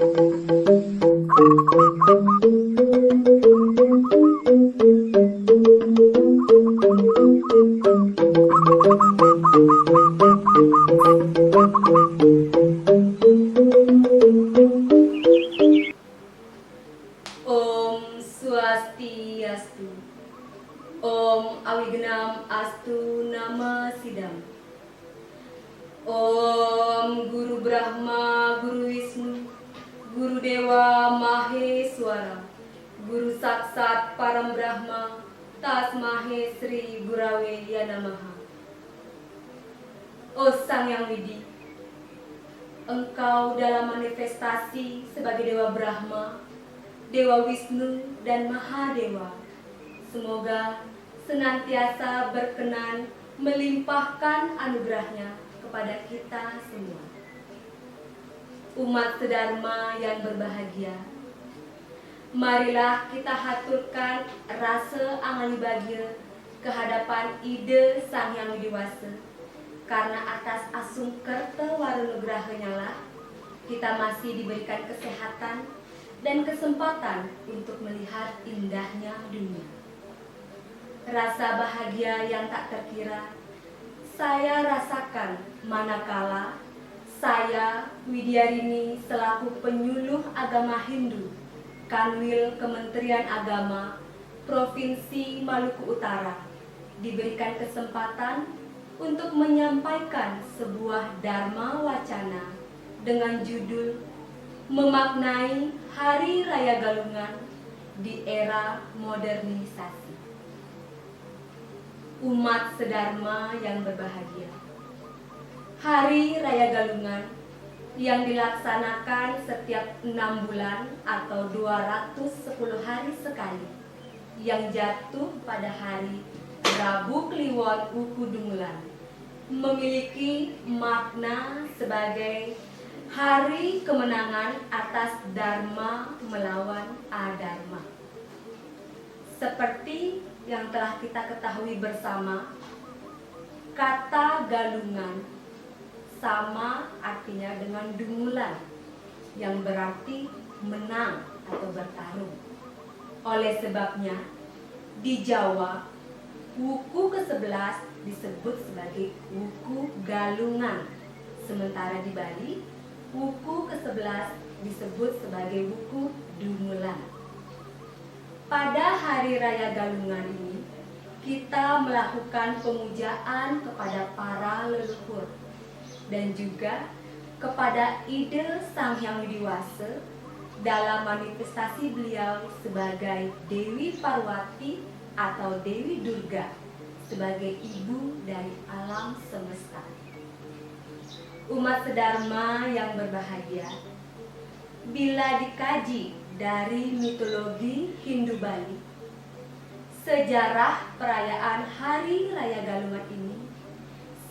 Om Swastiastu. Om Awignam Astu Nama Sidam. Om Guru Brahma Guru Wisnu Guru Dewa Maheswara Guru Saksat Param Brahma Tasmahe Sri Gurave Namaha. Oh Sang Yang Widi, Engkau dalam manifestasi sebagai Dewa Brahma, Dewa Wisnu dan Mahadewa, semoga senantiasa berkenan melimpahkan anugerahnya kepada kita semua. Umat sedharma yang berbahagia, marilah kita haturkan rasa anganibagya kehadapan ide Sang Yang Widiwasa, karena atas asung kerta warunugrahanya lah kita masih diberikan kesehatan dan kesempatan untuk melihat indahnya dunia. Rasa bahagia yang tak terkira saya rasakan manakala saya, Widyarini, selaku penyuluh agama Hindu, Kanwil Kementerian Agama Provinsi Maluku Utara, diberikan kesempatan untuk menyampaikan sebuah dharma wacana dengan judul Memaknai Hari Raya Galungan di Era Modernisasi. Umat sedharma yang berbahagia, Hari Raya Galungan yang dilaksanakan setiap 6 bulan atau 210 hari sekali, yang jatuh pada hari Rabu Kliwon Wuku Dungulan, memiliki makna sebagai hari kemenangan atas Dharma melawan Adharma. Seperti yang telah kita ketahui bersama, kata galungan sama artinya dengan dungulan, yang berarti menang atau bertarung. Oleh sebabnya, di Jawa, wuku ke-11 disebut sebagai wuku galungan, sementara di Bali, wuku ke-11 disebut sebagai wuku dungulan. Pada Hari Raya Galungan ini, kita melakukan pemujaan kepada para leluhur dan juga kepada ide Sang Hyang Widiwasa dalam manifestasi beliau sebagai Dewi Parwati atau Dewi Durga, sebagai ibu dari alam semesta. Umat sedharma yang berbahagia, bila dikaji dari mitologi Hindu Bali, sejarah perayaan Hari Raya Galungan ini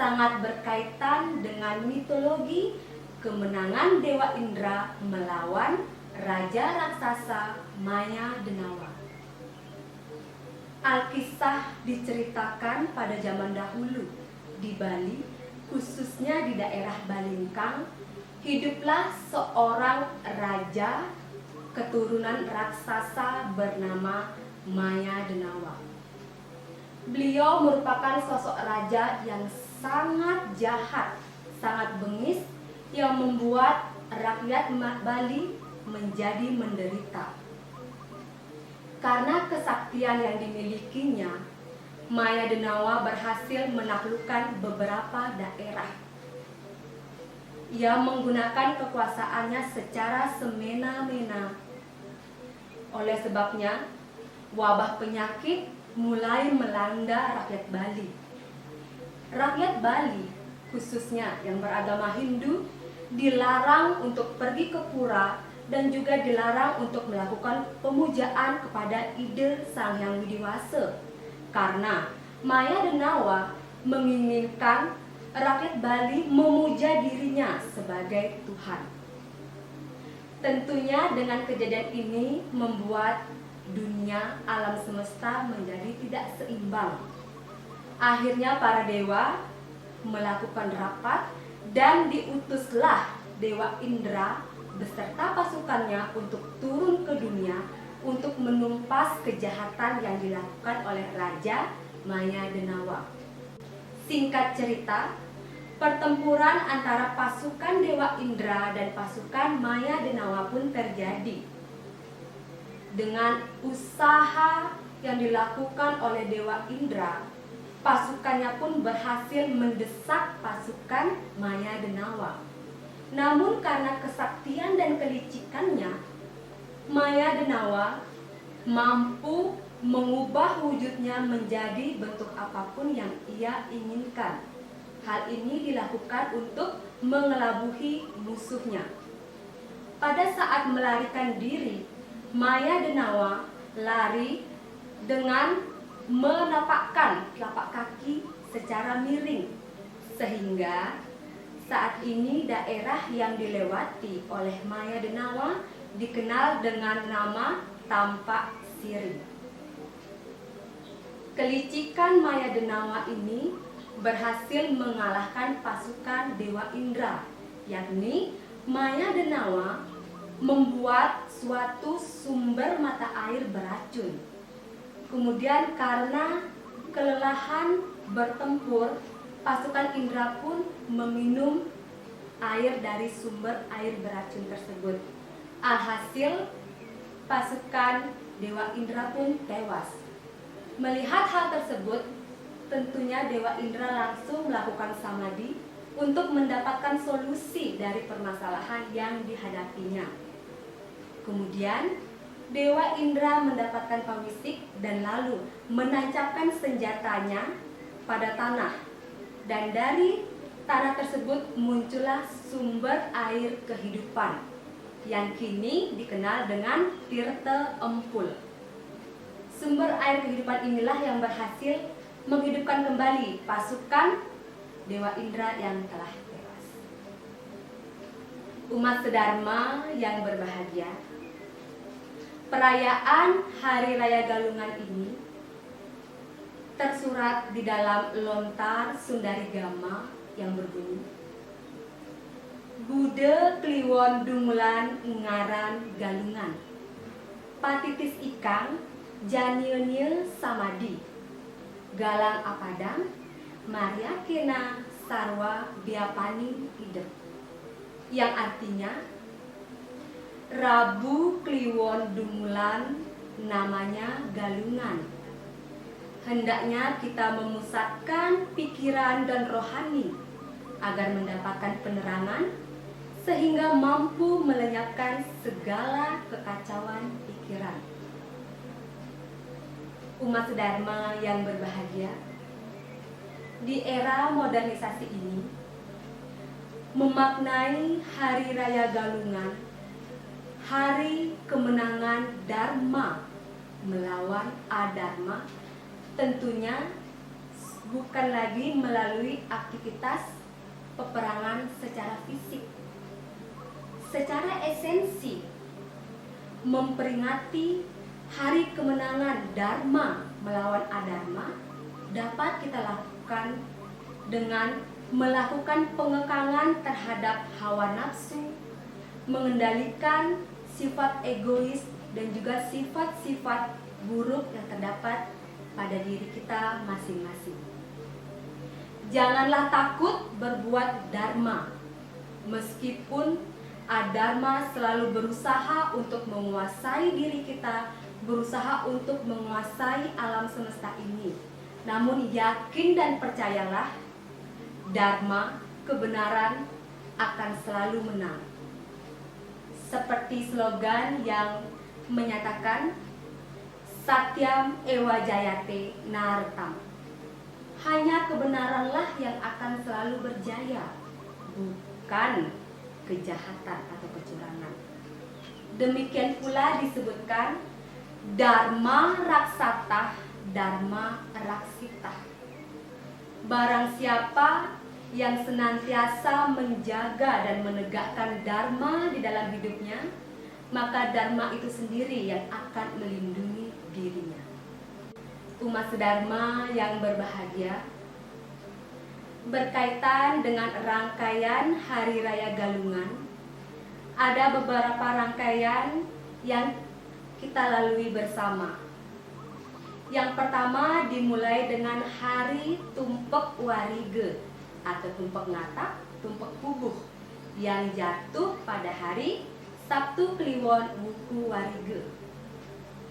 sangat berkaitan dengan mitologi kemenangan Dewa Indra melawan Raja Raksasa Maya Denawa. Alkisah diceritakan pada zaman dahulu di Bali, khususnya di daerah Balingkang, hiduplah seorang raja keturunan raksasa bernama Maya Denawa. Beliau merupakan sosok raja yang sangat jahat, sangat bengis, yang membuat rakyat Bali menjadi menderita. Karena kesaktian yang dimilikinya, Maya Denawa berhasil menaklukkan beberapa daerah. Ia menggunakan kekuasaannya secara semena-mena. Oleh sebabnya, wabah penyakit mulai melanda rakyat Bali. Rakyat Bali, khususnya yang beragama Hindu, dilarang untuk pergi ke pura dan juga dilarang untuk melakukan pemujaan kepada ide Sang Hyang Widiwasa, karena Maya Denawa menginginkan rakyat Bali memuja dirinya sebagai Tuhan. Tentunya dengan kejadian ini membuat dunia alam semesta menjadi tidak seimbang. Akhirnya para dewa melakukan rapat dan diutuslah Dewa Indra beserta pasukannya untuk turun ke dunia untuk menumpas kejahatan yang dilakukan oleh Raja Maya Denawa. Singkat cerita, pertempuran antara pasukan Dewa Indra dan pasukan Maya Denawa pun terjadi. Dengan usaha yang dilakukan oleh Dewa Indra, pasukannya pun berhasil mendesak pasukan Maya Denawa. Namun karena kesaktian dan kelicikannya, Maya Denawa mampu mengubah wujudnya menjadi bentuk apapun yang ia inginkan. Hal ini dilakukan untuk mengelabuhi musuhnya. Pada saat melarikan diri, Maya Denawa lari dengan menapakkan telapak kaki secara miring, sehingga saat ini daerah yang dilewati oleh Maya Denawa dikenal dengan nama Tampak Siri. Kelicikan Maya Denawa ini berhasil mengalahkan pasukan Dewa Indra, yakni Maya Denawa membuat suatu sumber mata air beracun. Kemudian karena kelelahan bertempur, pasukan Indra pun meminum air dari sumber air beracun tersebut. Alhasil pasukan Dewa Indra pun tewas. Melihat hal tersebut, tentunya Dewa Indra langsung melakukan samadhi untuk mendapatkan solusi dari permasalahan yang dihadapinya. Kemudian Dewa Indra mendapatkan pawisik dan lalu menancapkan senjatanya pada tanah. Dan dari tanah tersebut muncullah sumber air kehidupan yang kini dikenal dengan Tirta Empul. Sumber air kehidupan inilah yang berhasil menghidupkan kembali pasukan Dewa Indra yang telah tewas. Umat sedharma yang berbahagia, perayaan Hari Raya Galungan ini tersurat di dalam lontar Sundari Gama yang berbunyi, Bude Kliwon Dungulan Ngaran Galungan, Patitis Ikang Janyeunyeun Samadi, Galang Apadang Maria Kena Sarwa Biapani Idep, yang artinya Rabu Kliwon Dungulan namanya Galungan. Hendaknya kita memusatkan pikiran dan rohani agar mendapatkan penerangan sehingga mampu melenyapkan segala kekacauan pikiran. Umat sedharma yang berbahagia, di era modernisasi ini memaknai Hari Raya Galungan, hari kemenangan Dharma melawan Adharma, tentunya bukan lagi melalui aktivitas peperangan secara fisik. Secara esensi, memperingati hari kemenangan Dharma melawan Adharma dapat kita lakukan dengan melakukan pengekangan terhadap hawa nafsu, mengendalikan sifat egois dan juga sifat-sifat buruk yang terdapat pada diri kita masing-masing. Janganlah takut berbuat dharma, meskipun adharma selalu berusaha untuk menguasai diri kita, berusaha untuk menguasai alam semesta ini. Namun yakin dan percayalah, dharma, kebenaran akan selalu menang. Seperti slogan yang menyatakan Satyam Ewa Jayate Nartam. Hanya kebenaranlah yang akan selalu berjaya, bukan kejahatan atau kecurangan. Demikian pula disebutkan Dharma Raksata, Dharma Raksita. Barang siapa yang senantiasa menjaga dan menegakkan dharma di dalam hidupnya, maka dharma itu sendiri yang akan melindungi dirinya. Umat sedharma yang berbahagia, berkaitan dengan rangkaian Hari Raya Galungan, ada beberapa rangkaian yang kita lalui bersama. Yang pertama dimulai dengan hari Tumpek Warige atau Tumpek Ngatak, Tumpek Puguh yang jatuh pada hari Sabtu Kliwon Wuku Warige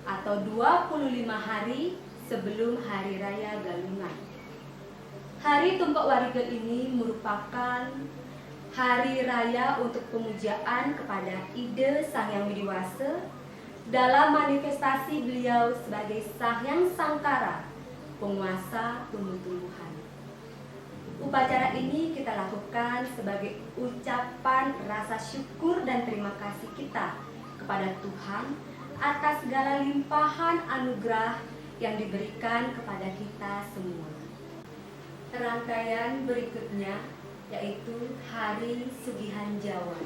atau 25 hari sebelum Hari Raya Galungan. Hari Tumpek Warige ini merupakan hari raya untuk pemujaan kepada ide Sang Hyang Widiwasa dalam manifestasi beliau sebagai Sang Hyang Sangkara, penguasa tumbuh-tumbuhan. Upacara ini kita lakukan sebagai ucapan rasa syukur dan terima kasih kita kepada Tuhan atas segala limpahan anugerah yang diberikan kepada kita semua. Rangkaian berikutnya yaitu Hari Sugihan Jawa.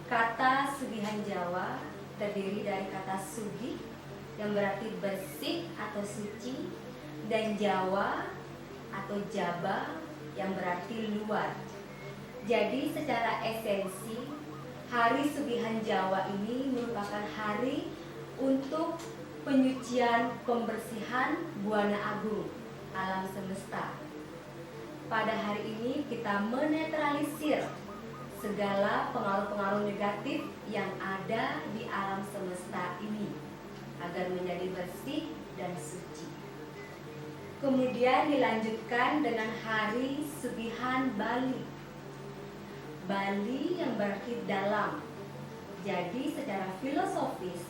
Kata Sugihan Jawa terdiri dari kata sugi yang berarti bersih atau suci dan Jawa atau jaba yang berarti luar. Jadi secara esensi Hari Sugihan Jawa ini merupakan hari untuk penyucian pembersihan Buana Agung alam semesta. Pada hari ini kita menetralisir segala pengaruh-pengaruh negatif yang ada di alam semesta ini agar menjadi bersih dan suci. Kemudian dilanjutkan dengan Hari Sugihan Bali. Bali yang berarti dalam. Jadi secara filosofis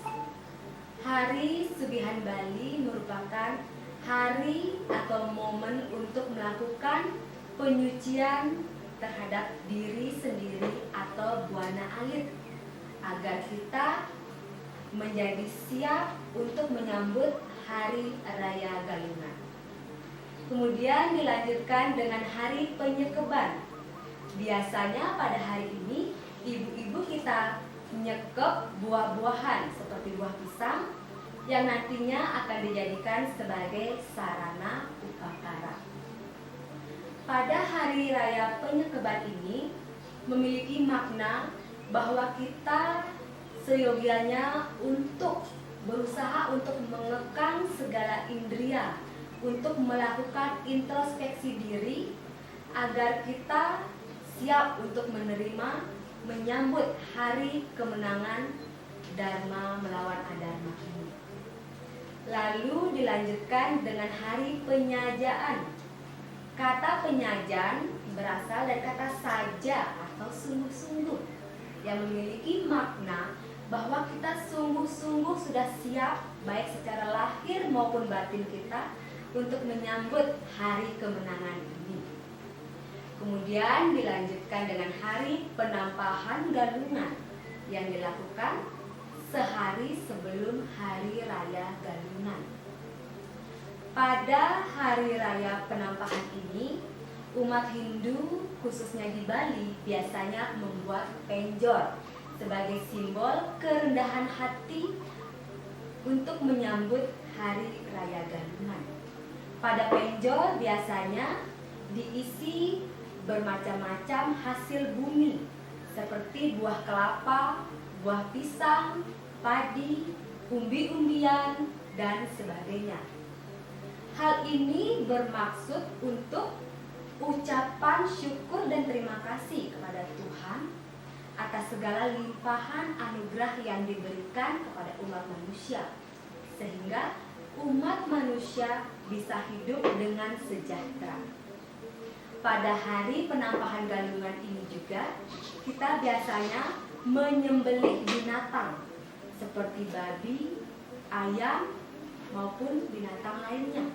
Hari Sugihan Bali merupakan hari atau momen untuk melakukan penyucian terhadap diri sendiri atau buana alit agar kita menjadi siap untuk menyambut Hari Raya Galungan. Kemudian dilanjutkan dengan Hari Penyekeban. Biasanya pada hari ini ibu-ibu kita menyekep buah-buahan seperti buah pisang yang nantinya akan dijadikan sebagai sarana upakara. Pada hari raya penyekeban ini memiliki makna bahwa kita seyogianya untuk berusaha untuk mengekang segala indria, untuk melakukan introspeksi diri agar kita siap untuk menyambut hari kemenangan Dharma melawan Adharma ini. Lalu dilanjutkan dengan Hari Penyajaan. Kata penyajan berasal dari kata saja atau sungguh-sungguh yang memiliki makna bahwa kita sungguh-sungguh sudah siap baik secara lahir maupun batin kita untuk menyambut hari kemenangan ini. Kemudian dilanjutkan dengan Hari Penampahan Galungan yang dilakukan sehari sebelum Hari Raya Galungan. Pada Hari Raya Penampahan ini, umat Hindu khususnya di Bali biasanya membuat penjor sebagai simbol kerendahan hati untuk menyambut Hari Raya Galungan. Pada penjor biasanya diisi bermacam-macam hasil bumi seperti buah kelapa, buah pisang, padi, umbi-umbian, dan sebagainya. Hal ini bermaksud untuk ucapan syukur dan terima kasih kepada Tuhan atas segala limpahan anugerah yang diberikan kepada umat manusia, sehingga umat manusia bisa hidup dengan sejahtera. Pada Hari Penampahan Galungan ini juga kita biasanya menyembelih binatang seperti babi, ayam, maupun binatang lainnya.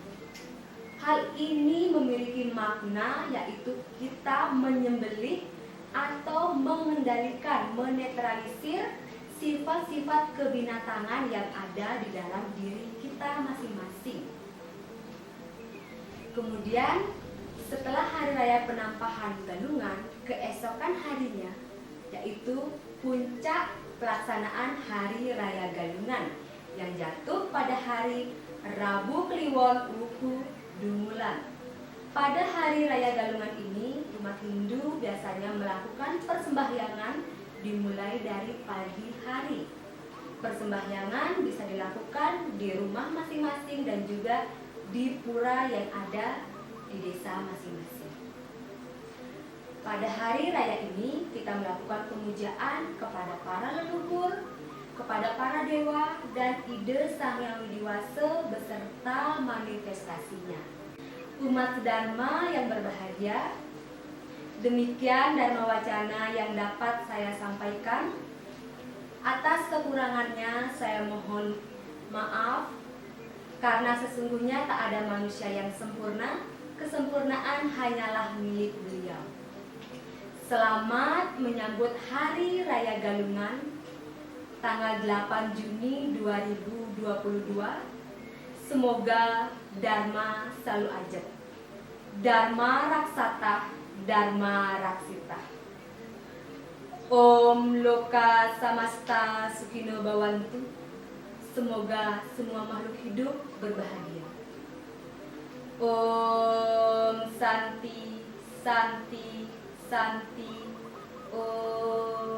Hal ini memiliki makna yaitu kita menyembelih atau mengendalikan, menetralisir sifat-sifat kebinatangan yang ada di dalam diri kita masing-masing. Kemudian setelah Hari Raya Penampahan Galungan, keesokan harinya yaitu puncak pelaksanaan Hari Raya Galungan yang jatuh pada hari Rabu Kliwon Wuku Dungulan. Pada Hari Raya Galungan ini, umat Hindu biasanya melakukan persembahyangan dimulai dari pagi hari. Persembahyangan bisa dilakukan di rumah masing-masing dan juga di pura yang ada di desa masing-masing. Pada hari raya ini kita melakukan pemujaan kepada para leluhur, kepada para dewa, dan ide Sang Yang Widiwasa beserta manifestasinya. Umat Dharma yang berbahagia, demikian Dharma Wacana yang dapat saya sampaikan. Atas kekurangannya saya mohon maaf, karena sesungguhnya tak ada manusia yang sempurna, kesempurnaan hanyalah milik Beliau. Selamat menyambut Hari Raya Galungan, tanggal 8 Juni 2022. Semoga Dharma selalu ajak. Dharma Raksata, Dharma Raksita. Om Loka Samasta Sukino Bawantu. Semoga semua makhluk hidup berbahagia. Om Santi, Santi, Santi. Om